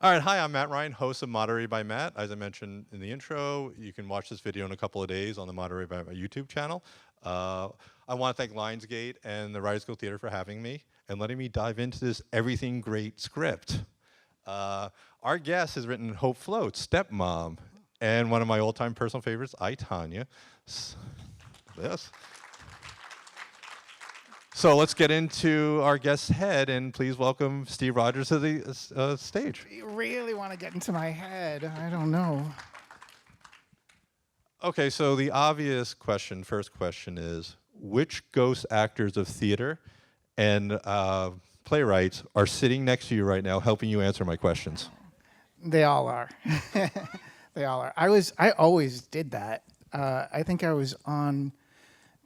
All right, hi, I'm Mattryan, host of Moderated by Matt. As I mentioned in the intro, you can watch this video in a couple of days on the Moderated by Matt YouTube channel. I want to thank Lionsgate and the wgatheater for having me and letting me dive into this Everything Great script. Our guest has written Hope Floats, Stepmom, and one of my all-time personal favorites, I, Tanya. Yes. So let's get into our guest's head, and please welcome Steve Rogers to the stage. You really want to get into my head. I don't know. Okay, so the obvious question, first question is, which ghost actors of theater and playwrights are sitting next to you right now helping you answer my questions? They all are. They all are. I always did that. I think I was on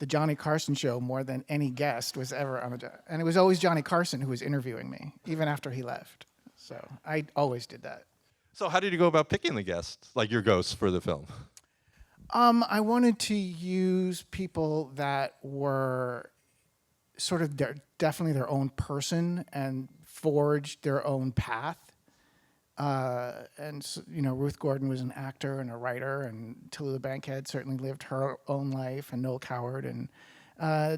the Johnny Carson show more than any guest was ever on and it was always Johnny Carson who was interviewing me, even after he left. So I always did that. So how did you go about picking the guests, like your ghosts for the film? I wanted to use people that were sort of definitely their own person and forged their own path. And you know, Ruth Gordon was an actor and a writer, and Tallulah Bankhead certainly lived her own life, and Noel Coward, and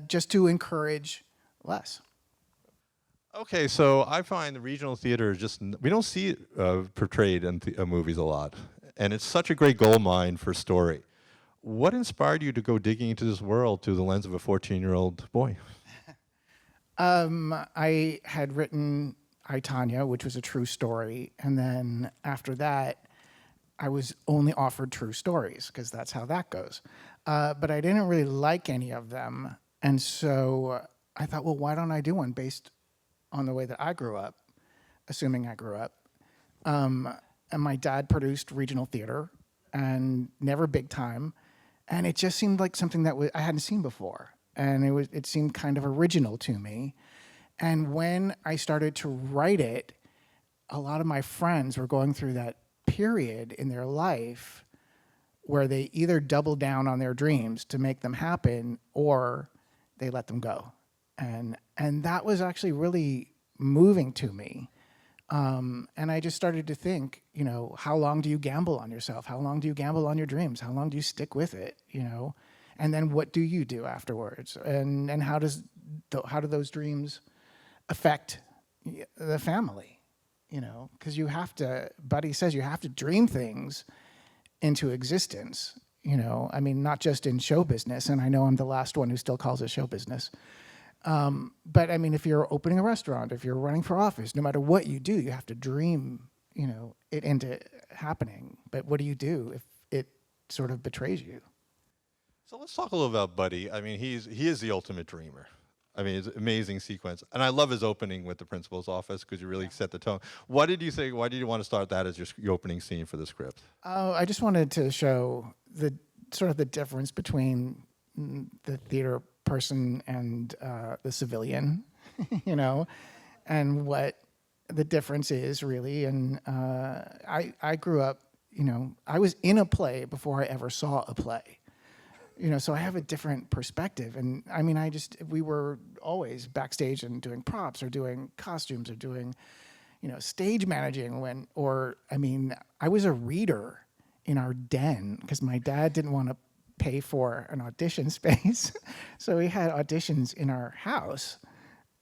just to encourage less. Okay, so I find the regional theater is just, we don't see it portrayed in movies a lot, and it's such a great gold mine for story. What inspired you to go digging into this world through the lens of a 14-year-old boy? I had written I, Tanya, which was a true story. And then after that, I was only offered true stories because that's how that goes. But I didn't really like any of them. And so I thought, well, why don't I do one based on the way that I grew up, assuming I grew up. And my dad produced regional theater and never big time. And it just seemed like something that I hadn't seen before. And it seemed kind of original to me. And when I started to write it, a lot of my friends were going through that period in their life where they either doubled down on their dreams to make them happen or they let them go. And that was actually really moving to me. And I just started to think, you know, how long do you gamble on yourself? How long do you gamble on your dreams? How long do you stick with it, you know? And then what do you do afterwards? And how do those dreams affect the family, you know, because you have to, Buddy says you have to dream things into existence, you know, I mean, not just in show business, and I know I'm the last one who still calls it show business, but I mean, if you're opening a restaurant, if you're running for office, no matter what you do, you have to dream, you know, it into happening. But what do you do if it sort of betrays you? So let's talk a little about Buddy. I mean, he is the ultimate dreamer. I mean, it's an amazing sequence. And I love his opening with the principal's office because you really set the tone. What did you think, why did you want to start that as your opening scene for the script? I just wanted to show the sort of the difference between the theater person and the civilian, you know, and what the difference is really. And I grew up, you know, I was in a play before I ever saw a play. You know, so I have a different perspective. And I mean, we were always backstage and doing props or doing costumes or doing, you know, stage managing I was a reader in our den because my dad didn't want to pay for an audition space. So we had auditions in our house.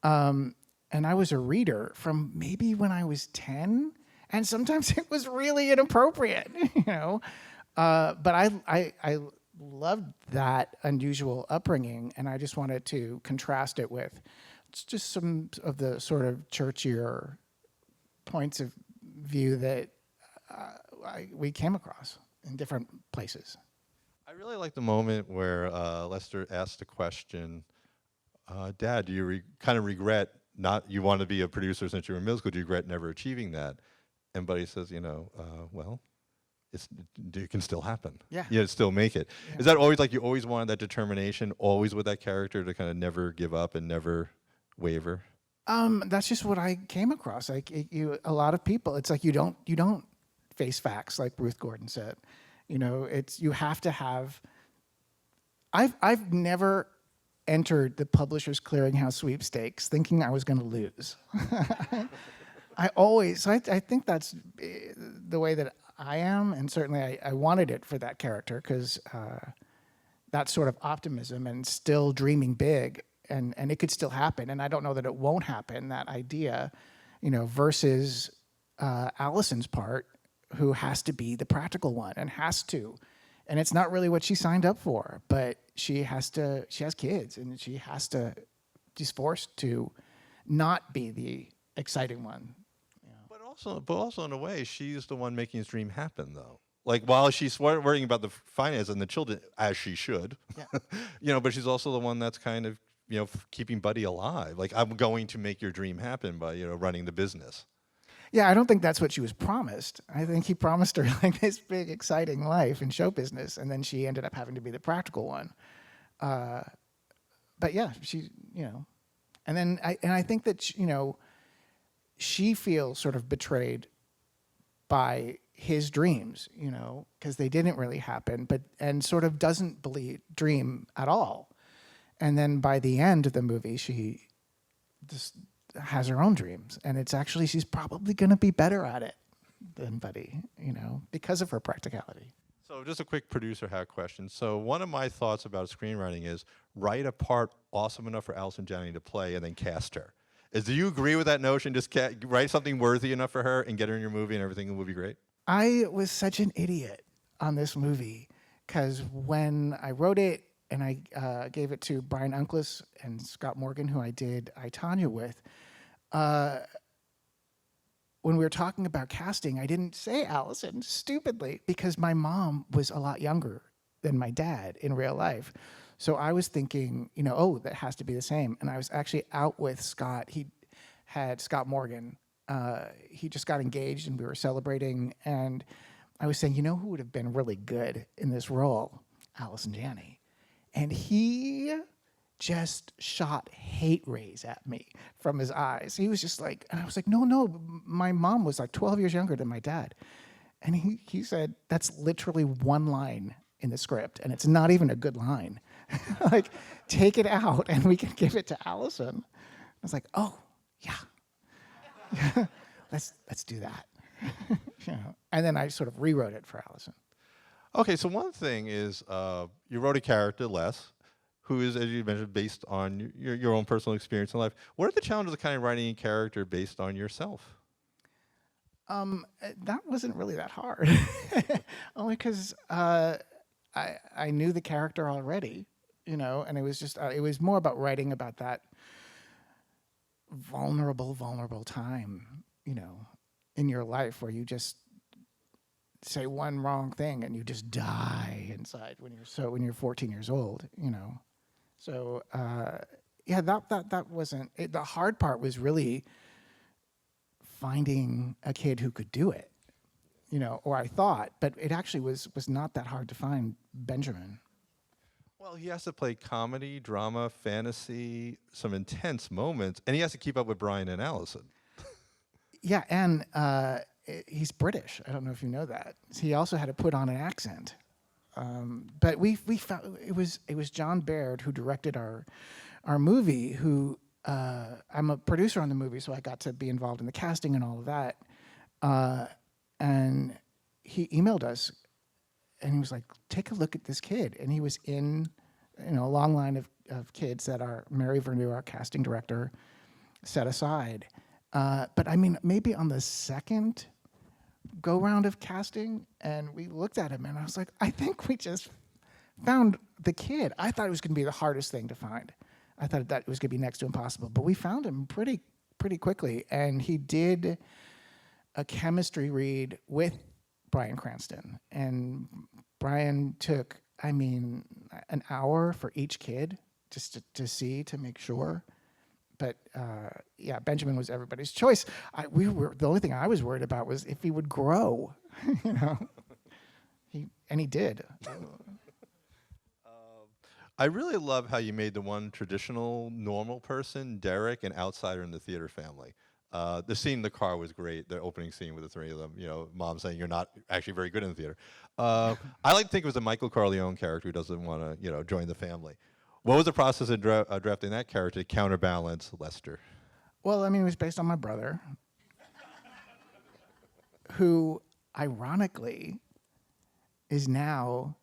And I was a reader from maybe when I was 10. And sometimes it was really inappropriate, you know. But I loved that unusual upbringing, and I just wanted to contrast it with just some of the sort of churchier points of view that we came across in different places. I really like the moment where Lester asked the question, Dad, do you kind of regret you want to be a producer since you were in middle school, do you regret never achieving that? And Buddy says, you know, well, it can still happen. Yeah. Yeah, still make it. Yeah. Is that always like you always wanted that determination, always with that character to kind of never give up and never waver? That's just what I came across. Like a lot of people, it's like you don't face facts, like Ruth Gordon said. You know, you have to have. I've never entered the Publishers Clearinghouse sweepstakes thinking I was going to lose. I think that's the way that I am, and certainly I wanted it for that character because that sort of optimism and still dreaming big, and it could still happen, and I don't know that it won't happen, that idea, versus Allison's part, who has to be the practical one and has to. And it's not really what she signed up for, but she has kids, and she's forced to not be the exciting one. But also in a way, she's the one making his dream happen, though. Like, while she's worrying about the finance and the children, as she should, Yeah. but she's also the one that's kind of, keeping Buddy alive. Like, I'm going to make your dream happen by, running the business. Yeah, I don't think that's what she was promised. I think he promised her like this big, exciting life in show business, and then she ended up having to be the practical one. But yeah, and then I think that she feels sort of betrayed by his dreams, because they didn't really happen, and sort of doesn't dream at all. And then by the end of the movie, she just has her own dreams, and it's actually, she's probably going to be better at it than Buddy, because of her practicality. So just a quick producer hack question. So one of my thoughts about screenwriting is write a part awesome enough for allisonjanney to play and then cast her. Do you agree with that notion? Just write something worthy enough for her and get her in your movie, and everything will be great? I was such an idiot on this movie because when I wrote it and I gave it to Brian Unclis and Scott Morgan, who I did I, Tonya with, when we were talking about casting, I didn't say Allison, stupidly, because my mom was a lot younger than my dad in real life. So I was thinking, that has to be the same. And I was actually out with Scott. He had Scott Morgan. He just got engaged, and we were celebrating. And I was saying, who would have been really good in this role? Allisonjanney. And he just shot hate rays at me from his eyes. He was just like, and I was like, no, my mom was like 12 years younger than my dad. And he said, that's literally one line in the script, and it's not even a good line. Like, take it out and we can give it to Allison. I was like, oh, yeah. let's do that. And then I sort of rewrote it for Allison. Okay, so one thing is you wrote a character, Les, who is, as you mentioned, based on your own personal experience in life. What are the challenges of kind of writing a character based on yourself? That wasn't really that hard. Only because I knew the character already, and it was just, it was more about writing about that vulnerable time, in your life where you just say one wrong thing and you just die inside when you're 14 years old, So, that wasn't it. The hard part was really finding a kid who could do it, or I thought, but it actually was not that hard to find Benjamin. Well, he has to play comedy, drama, fantasy, some intense moments, and he has to keep up with Brian and Allison. Yeah, and he's British. I don't know if you know that. He also had to put on an accent. But we found it was John Baird who directed our movie. Who I'm a producer on the movie, so I got to be involved in the casting and all of that. And he emailed us, and he was like, "Take a look at this kid." And he was in, a long line of kids that our Mary Vernew, our casting director, set aside. But I mean, maybe on the second go round of casting, and we looked at him, and I was like, I think we just found the kid. I thought it was going to be the hardest thing to find. I thought that it was going to be next to impossible, but we found him pretty quickly, and he did a chemistry read with bryancranston, and Brian took, an hour for each kid just to make sure. But Benjamin was everybody's choice. The only thing I was worried about was if he would grow, He did. I really love how you made the one traditional normal person, Derek, an outsider in the theater family. The scene in the car was great. The opening scene with the three of them, mom saying you're not actually very good in the theater. I like to think it was a Michael Corleone character who doesn't want to, join the family. What was the process of drafting that character to counterbalance Lester? Well, it was based on my brother. who ironically is now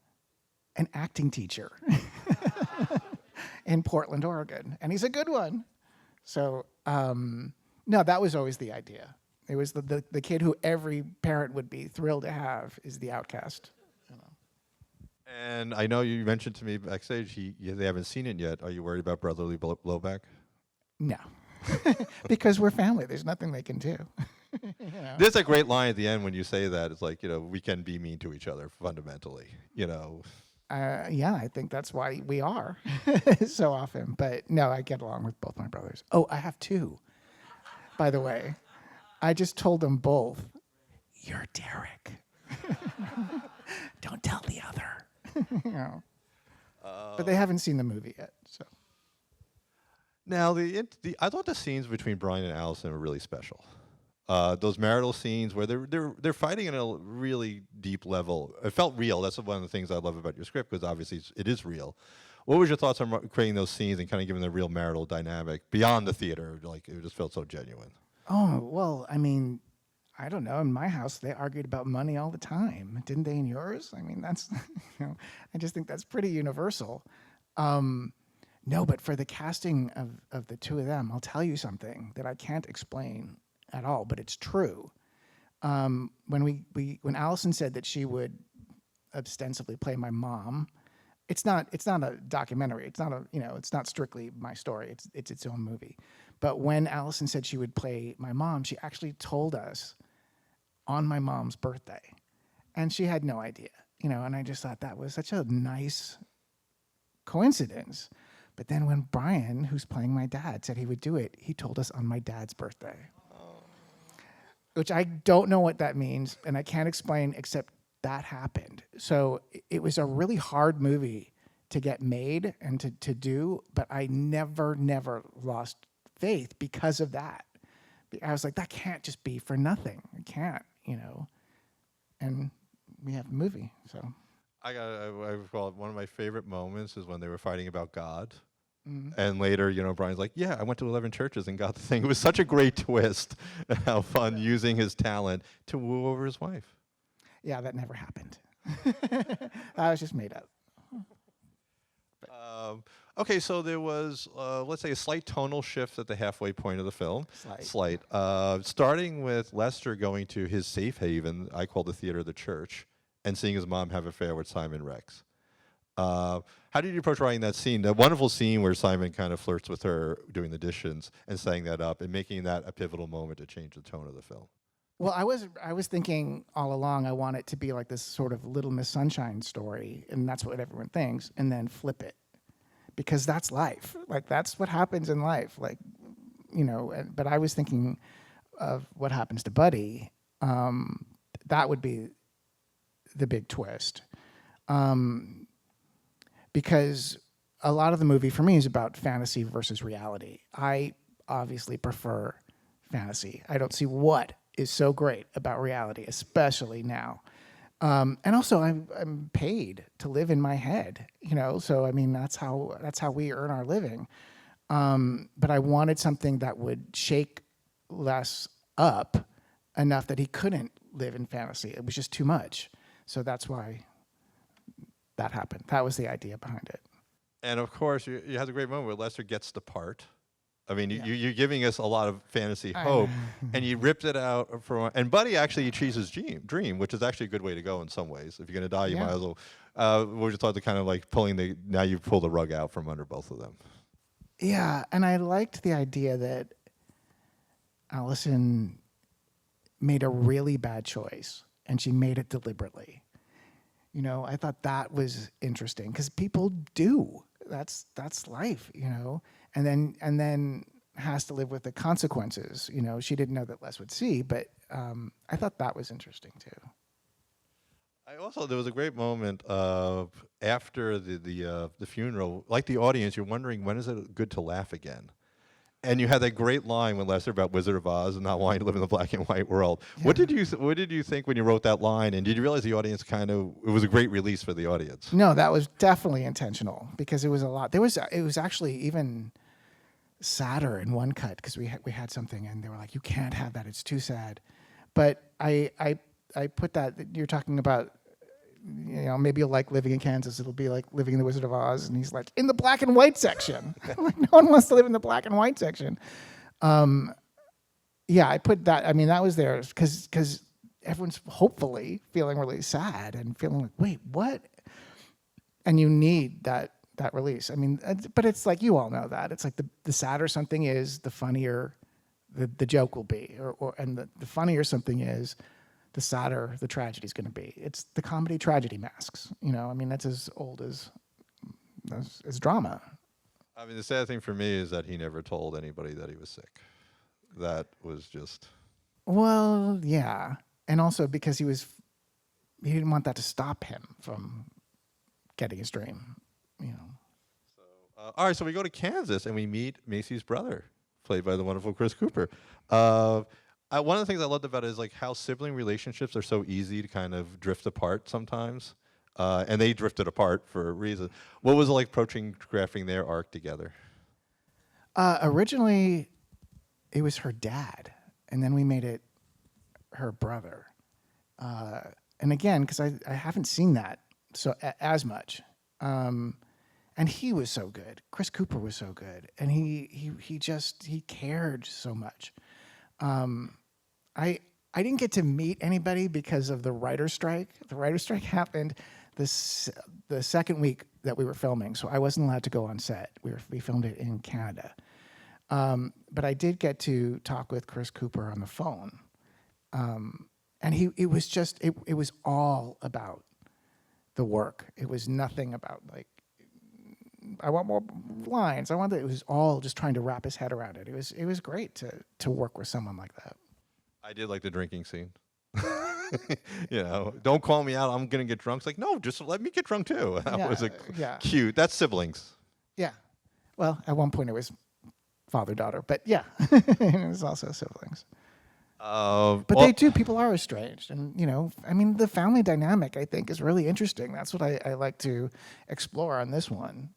an acting teacher in Portland, Oregon, and he's a good one. So no, that was always the idea. It was the kid who every parent would be thrilled to have is the outcast. You know. And I know you mentioned to me backstage they haven't seen it yet. Are you worried about brotherly blowback? No, because we're family. There's nothing they can do. You know? There's a great line at the end when you say that. It's like, we can be mean to each other fundamentally, Yeah, I think that's why we are so often. But no, I get along with both my brothers. Oh, I have two, by the way. I just told them both, you're Derek. Don't tell the other. You know. But they haven't seen the movie yet. So now I thought the scenes between Brian and Allison were really special. Those marital scenes where they're fighting at a really deep level. It felt real. That's one of the things I love about your script, because obviously it is real. What was your thoughts on creating those scenes and kind of giving the real marital dynamic beyond the theater? Like, it just felt so genuine. Oh, well, I mean, I don't know. In my house, they argued about money all the time. Didn't they in yours? I mean, that's, I just think that's pretty universal. No, but for the casting of the two of them, I'll tell you something that I can't explain at all, but it's true. When Allison said that she would ostensibly play my mom, it's not a documentary. It's not it's not strictly my story. It's its own movie. But when Allison said she would play my mom, she actually told us on my mom's birthday, and she had no idea, and I just thought that was such a nice coincidence. But then when Brian, who's playing my dad, said he would do it, he told us on my dad's birthday. Which I don't know what that means, and I can't explain, except that happened. So it was a really hard movie to get made and to do, but I never lost faith because of that. I was like, that can't just be for nothing. It can't, And we have a movie, so. One of my favorite moments is when they were fighting about God. Mm-hmm. And later, Brian's like, yeah, I went to 11 churches and got the thing. It was such a great twist and how fun using his talent to woo over his wife. Yeah, that never happened. That was just made up. Okay, so there was, let's say, a slight tonal shift at the halfway point of the film. Slight. Starting with Lester going to his safe haven, I call the theater the church, and seeing his mom have an affair with Simon Rex. How did you approach writing that scene? That wonderful scene where Simon kind of flirts with her doing the dishes and setting that up and making that a pivotal moment to change the tone of the film. Well, I was thinking all along I want it to be like this sort of Little Miss Sunshine story, and that's what everyone thinks, and then flip it. Because that's life. Like, that's what happens in life. Like, but I was thinking of what happens to Buddy. That would be the big twist. Because a lot of the movie for me is about fantasy versus reality. I obviously prefer fantasy. I don't see what is so great about reality, especially now. And also, I'm paid to live in my head, So I mean, that's how we earn our living. But I wanted something that would shake Les up enough that he couldn't live in fantasy. It was just too much. So that's why that happened. That was the idea behind it. And of course, you had a great moment where Lester gets the part. I mean, you're giving us a lot of fantasy hope, and you ripped it out from. And Buddy actually achieves his dream, which is actually a good way to go in some ways. If you're going to die, you might as well. What was your thought to kind of like now you've pulled the rug out from under both of them? Yeah, and I liked the idea that Allison made a really bad choice, and she made it deliberately. I thought that was interesting because people do. That's life, and then has to live with the consequences. She didn't know that Les would see, but I thought that was interesting too. There was a great moment after the funeral. Like the audience, you're wondering when is it good to laugh again. And you had that great line with Lester about Wizard of Oz and not wanting to live in the black and white world. Yeah. What did you think when you wrote that line? And did you realize the audience it was a great release for the audience? No, that was definitely intentional because it was a lot. It was actually even sadder in one cut because we had something and they were like, you can't have that. It's too sad. But I put that you're talking about. Maybe you'll like living in Kansas. It'll be like living in the Wizard of Oz, and he's like in the black and white section. Like no one wants to live in the black and white section. Yeah, I put that. I mean, that was there because everyone's hopefully feeling really sad and feeling like, wait, what? And you need that release. I mean, but it's like you all know that it's like the sadder something is, the funnier the joke will be, and the funnier something is, the sadder the tragedy is going to be. It's the comedy tragedy masks. I mean, that's as old as drama. I mean, the sad thing for me is that he never told anybody that he was sick. That was just... Well, yeah. And also because he didn't want that to stop him from getting his dream, So, all right, so we go to Kansas and we meet Macy's brother, played by the wonderful Chris Cooper. One of the things I loved about it is like how sibling relationships are so easy to kind of drift apart sometimes. And they drifted apart for a reason. What was it like crafting their arc together? Originally, it was her dad, and then we made it her brother. And again, because I haven't seen that as much. And he was so good. Chris Cooper was so good, and he cared so much. I didn't get to meet anybody because of the writer's strike. The writer's strike happened the second week that we were filming, so I wasn't allowed to go on set. We filmed it in Canada. But I did get to talk with Chris Cooper on the phone. And it was all about the work. It was nothing about like, I want more lines. It was all just trying to wrap his head around it. It was great to work with someone like that. I did like the drinking scene. Don't call me out. I'm going to get drunk. It's like, no, just let me get drunk too. That was cute. That's siblings. Yeah. Well, at one point it was father-daughter, but yeah, it was also siblings. But people are estranged. And, I mean, the family dynamic, I think, is really interesting. That's what I like to explore on this one.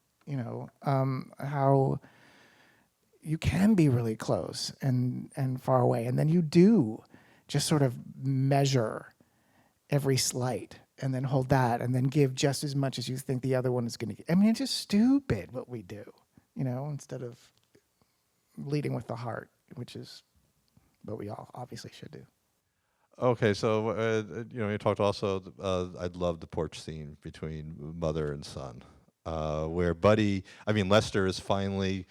How you can be really close and far away, and then you do just sort of measure every slight and then hold that and then give just as much as you think the other one is going to give. I mean, it's just stupid what we do, instead of leading with the heart, which is what we all obviously should do. Okay, so, you talked also, I love the porch scene between mother and son, where Lester is finally,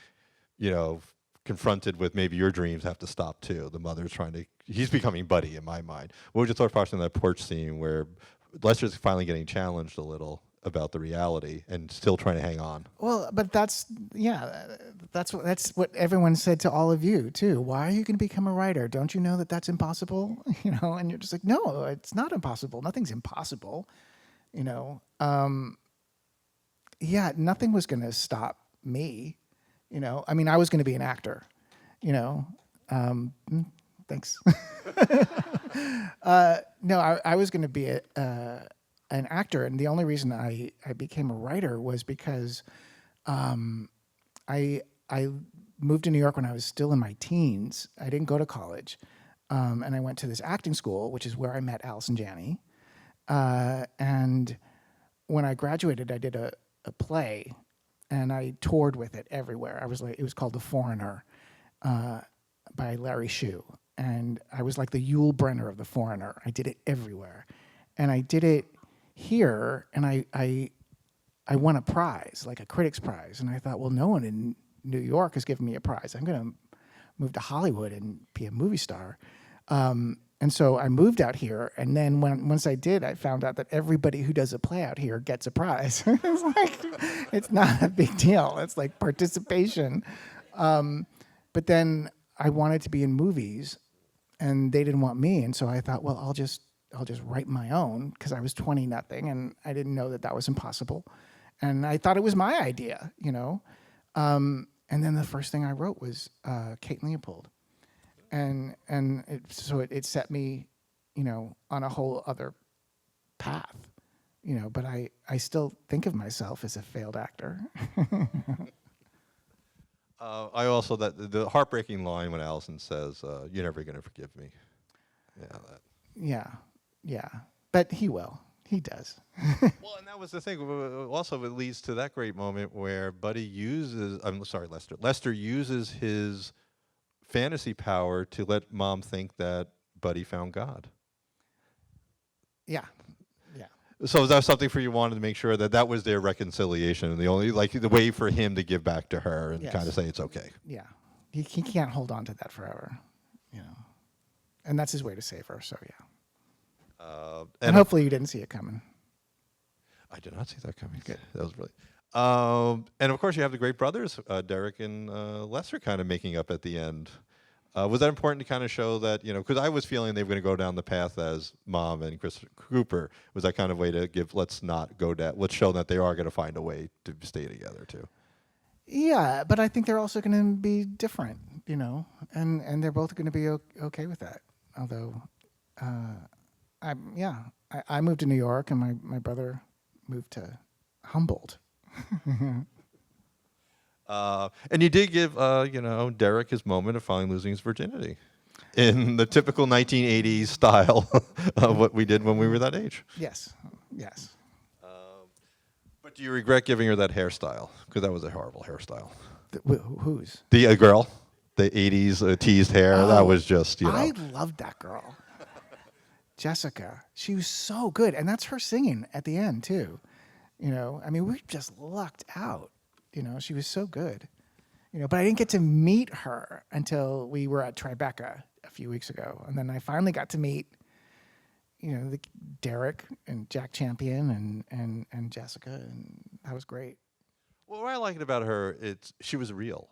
confronted with maybe your dreams have to stop too. The mother's he's becoming Buddy in my mind. What was your thought process on that porch scene where Lester's finally getting challenged a little about the reality and still trying to hang on? Well, but that's what everyone said to all of you too. Why are you going to become a writer? Don't you know that that's impossible? And you're just like, no, it's not impossible. Nothing's impossible. Yeah, nothing was going to stop me. I mean, I was going to be an actor. Thanks. No, I was going to be an actor, and the only reason I became a writer was because I moved to New York when I was still in my teens. I didn't go to college, and I went to this acting school, which is where I met Allisonjanney. And when I graduated, I did a play, and I toured with it everywhere. It was called The Foreigner, by Larry Shue, and I was like the Yul Brynner of The Foreigner. I did it everywhere, and I did it here, and I won a prize, like a critics prize, and I thought, well, no one in New York has given me a prize. I'm going to move to Hollywood and be a movie star. And so I moved out here, and then once I did, I found out that everybody who does a play out here gets a prize. It's like, it's not a big deal. It's like participation. But then I wanted to be in movies, and they didn't want me, and so I thought, well, I'll just write my own, because I was 20-nothing, and I didn't know that was impossible. And I thought it was my idea, And then the first thing I wrote was Kate and Leopold. And it set me, on a whole other path, but I still think of myself as a failed actor. I also, the heartbreaking line when Allison says, "You're never going to forgive me." Yeah. That. Yeah, yeah. But he will. He does. Well, and that was the thing. Also, it leads to that great moment where Buddy uses. I'm sorry, Lester. Lester uses his fantasy power to let Mom think that Buddy found God. Yeah, yeah. So is that something for you wanted to make sure that that was their reconciliation and the only like the way for him to give back to her and Yes. kind of say it's okay. Yeah. He can't hold on to that forever, you know. And that's his way to save her. So yeah. And hopefully you didn't see it coming. I did not see that coming. Good. That was really. And of course, you have the great brothers, Derek and Lester, kind of making up at the end. Was that important to kind of show that, you know, because I was feeling they were going to go down the path as Mom and Chris Cooper. Was that kind of way to give, let's not go down, let's show that they are going to find a way to stay together too? Yeah, but I think they're also going to be different, you know, and they're both going to be okay with that. Although, I moved to New York and my brother moved to Humboldt. And you did give, you know, Derek his moment of finally losing his virginity in the typical 1980s style of what we did when we were that age. Yes, yes. But do you regret giving her that hairstyle? Because that was a horrible hairstyle. Whose? The girl, the 80s teased hair, that was just, you know. I loved that girl. Jessica. She was so good. And that's her singing at the end, too. You know, I mean, we just lucked out. You know, she was so good. You know, but I didn't get to meet her until we were at Tribeca a few weeks ago. And then I finally got to meet, you know, Derek and Jack Champion and Jessica, and that was great. Well, what I liked about her, she was real.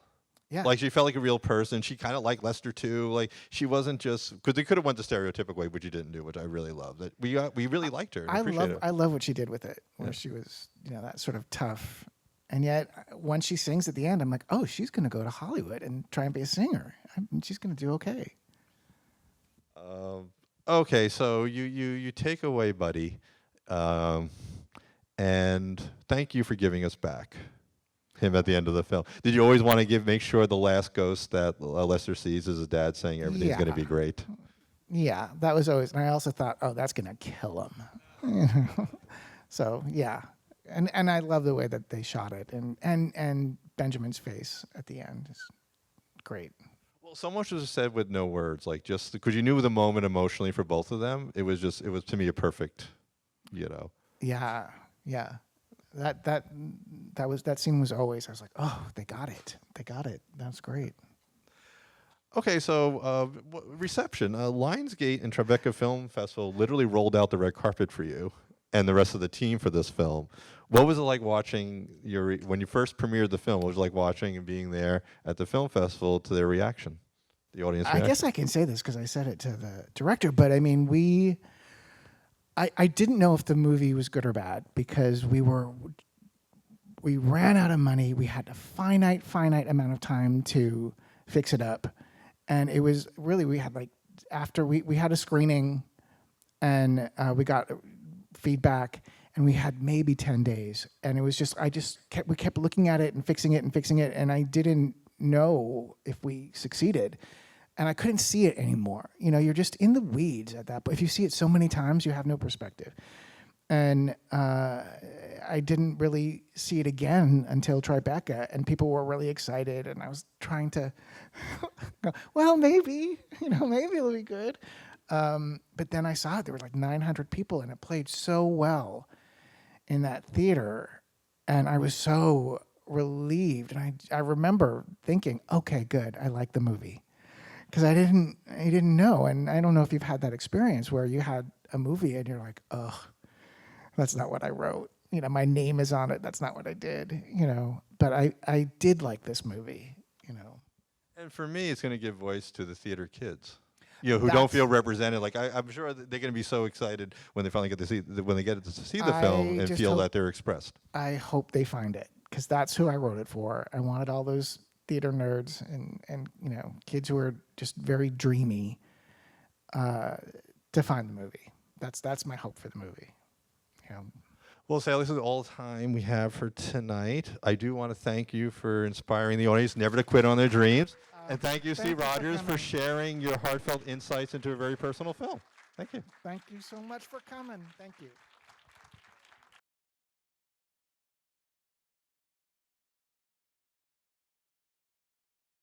Yeah. Like, she felt like a real person. She kind of liked Lester, too. Like, she wasn't just... Because they could have went the stereotypic way, which you didn't do, which I really loved. That we really liked her. I love what she did with it, where she was, you know, that sort of tough. And yet, when she sings at the end, I'm like, oh, she's going to go to Hollywood and try and be a singer. She's going to do okay. Okay, so you take away Buddy, and thank you for giving us back him at the end of the film. Did you always want to make sure the last ghost that Lester sees is his dad saying everything's going to be great? Yeah, that was always, and I also thought, oh, that's going to kill him. So, yeah. And I love the way that they shot it, and Benjamin's face at the end is great. Well, so much was said with no words, like just because you knew the moment emotionally for both of them. It was to me a perfect, you know. Yeah, yeah. That scene was always, I was like, oh, they got it. That's great. Okay, so reception. Lionsgate and Tribeca Film Festival literally rolled out the red carpet for you and the rest of the team for this film. What was it like watching when you first premiered the film? What was it like watching and being there at the film festival to their reaction, the audience reaction? I guess I can say this because I said it to the director, but I mean, I didn't know if the movie was good or bad because we ran out of money. We had a finite amount of time to fix it up. And it was really, we had like, after we had a screening and we got feedback and we had maybe 10 days. And it was just, we kept looking at it and fixing it. And I didn't know if we succeeded. And I couldn't see it anymore. You know, you're just in the weeds at that point. If you see it so many times, you have no perspective. And I didn't really see it again until Tribeca, and people were really excited. And I was trying to go, well, maybe it'll be good. But then I saw it. There were like 900 people, and it played so well in that theater. And I was so relieved. And I remember thinking, okay, good. I like the movie. Because I didn't know, and I don't know if you've had that experience where you had a movie and you're like, ugh, that's not what I wrote. You know, my name is on it. That's not what I did. You know, but I did like this movie. You know, and for me, it's going to give voice to the theater kids, you know, who don't feel represented. Like I'm sure they're going to be so excited when they finally get to see the film and feel that they're expressed. I hope they find it because that's who I wrote it for. I wanted all those theater nerds and you know, kids who are just very dreamy to find the movie. That's my hope for the movie. Yeah. Well, Sally, this is all the time we have for tonight. I do want to thank you for inspiring the audience never to quit on their dreams. And thank you, Steve Rogers, for sharing your heartfelt insights into a very personal film. Thank you. Thank you so much for coming. Thank you.